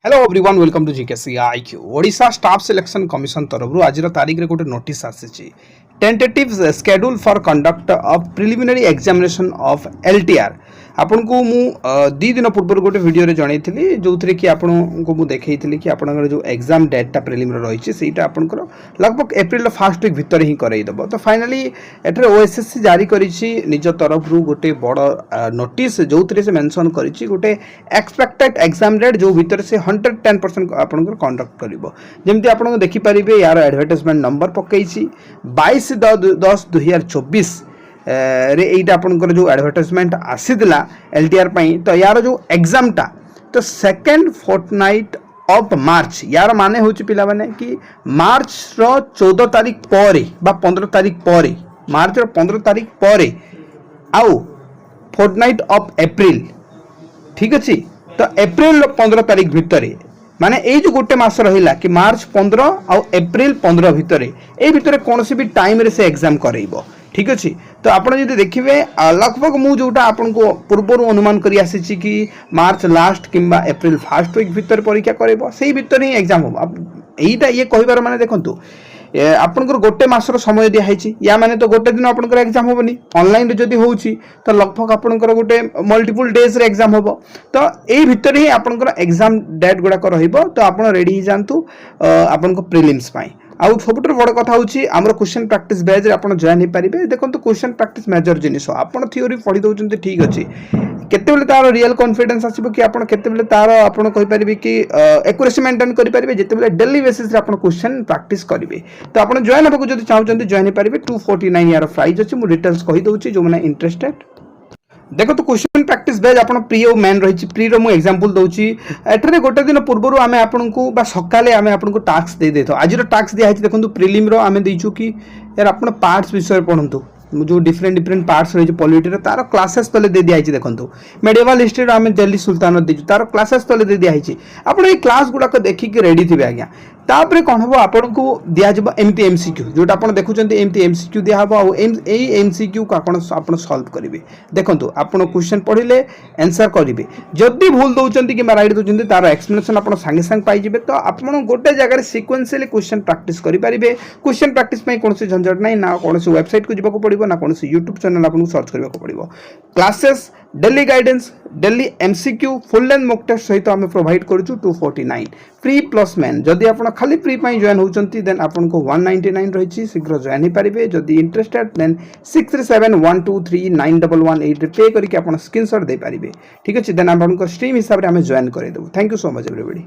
Hello everyone welcome to GKC IQ Odisha staff selection commission तरफ आज तारीख रे गोटे नोटिस आसी tentative schedule for conduct of preliminary examination of LTR आपन को मु दी दिन पूर्व गोटे वीडियो रे जणै थिली जो थरे कि आपन को मु देखै थिली कि आपन जो एग्जाम डेट प्रिलिमिनरी रही छै सेटा आपन लगभग एप्रिल फर्स्ट वीक भीतर ही करई दबो तो फाइनली एठरे ओएसएससी जारी करिछि निज तरफ रु गोटे बड़ नोटिस जो थरे से मेंशन करिछि गोटे एक्सपेक्टेड एग्जाम डेट जो भीतर से 110% आपन कंडक्ट करिवो जेमति आपन देखि परिबे यार एडवर्टाइजमेंट नंबर पकैछि 22/10/2024 रे एटा आपनकर जो एडवर्टाइजमेंट आसीदिला एलटीआर पई तो यार जो एग्जाम टा तो सेकंड फोर्टनाइट ऑफ मार्च यार माने होची पिला माने कि मार्च रो 14 तारीख परे बा 15 तारीख परे मार्च रो 15 तारीख परे आउ फोर्टनाइट ऑफ एप्रिल ठीक अछि तो एप्रिल 15 तारीख भितर माने ए जो गोटे मास रहिला कि मार्च 15 और एप्रिल 15 भितर ए भितर कोनोसी भी टाइम रे से एग्जाम करैबो ठीक अछि तो आपण जदि देखिबे लगभग मु जोटा आपण को पूर्व अनुमान करी आसी कि मार्च लास्ट किंबा एप्रिल फर्स्ट वीक भितर परीक्षा करैबो सेही भितर ही एग्जाम हो अब एटा ये कहिबार माने देखंतु आपनकर गोटे मासर समय दिया है या माने तो गोटे दिन आपनकर एग्जाम होबनी ऑनलाइन जदि होउची तो लगभग आपनकर गोटे मल्टीपल डेज रे एग्जाम होबो तो एही भितर ही आपनकर एग्जाम डेट गुडा को रहइबो तो आपण रेडी ही जानतु आपनको प्रीलिम्स पाई आउ सबुठ बड़ कथा होची हमर क्वेश्चन प्रैक्टिस बेस रे आपण जॉइन ही पारिबे देखंतु क्वेश्चन प्रैक्टिस मेजर जिनिस आपण थ्योरी पढी दउचंती ठीक अछि केते बेले तार रियल कॉन्फिडेंस आसीबो कि आपण केते बेले तार आपण कहि परिबे कि एक्यूरेसी मेंटेन करि परिबे जेते बेले डेली बेसिस रे आपण क्वेश्चन प्रैक्टिस करिवे तो आपण जॉइन होबो जदि चाहउचंती जॉइन ही पारिबे 249 यार प्राइस अछि मु डिटेल्स कहि दउची जो माने इंटरेस्टेड देखो तो क्वेश्चन प्रैक्टिस बेज आपण प्री और मेन रही प्री रो मु एग्जांपल दउची एठरे गोटे दिन पूर्व आमे आपण को बा सकाले आमे आपण को टास्क दे देथो आज रो टास्क दिया है देखंतु प्रीलिम रो आमे देइछु कि यार आपण पार्ट्स विषय पढंतु जो डिफरेंट पार्ट्स रही पॉलिटी रो तार क्लासेस तले दे दिया है देखंतु मेडिवल हिस्ट्री रो आमे दिल्ली सुल्तान देइछु तार क्लासेस तले दे दिया है आपण ए क्लास गुडा को देखि कि रेडी थिबे आज्ञा तापरे कोन हबो आपण को दिया जबो एमटी एमसीक्यू जोटा आपण देखुचंती एमटी एमसीक्यू दिया हबो आ एई एमसीक्यू का आपण सॉल्व करिवे देखंतु आपण क्वेश्चन पढिले आंसर करिवे जदी भूल दउचंती कि राइट दउचंती तार एक्सप्लेनेशन आपण संगे संग पाई जिवे तो आपण गोटे जगह रे सीक्वेंशियली क्वेश्चन प्रैक्टिस करि परिबे क्वेश्चन प्रैक्टिस पई कोनसे झंझट नै ना कोनसे वेबसाइट को जिबा को पड़िबो ना कोनसे YouTube चैनल आपण सर्च करबा को पड़िबो classes daily guidance daily MCQ full length mock test सहित हमें प्रोवाइड करूछु 249 फ्री प्लस मेन जदि आपण खाली फ्री पई जॉइन होचंती देन आपण को 199 रहिछि शीघ्र जॉइन ही पारिबे जदि इंटरेस्टेड देन 6371239118 रे पे करिके आपण स्क्रीनशॉट दे पारिबे ठीक अछि देन आपण को स्ट्रीम हिसाब रे हमें जॉइन करे देबो thank you so much everybody.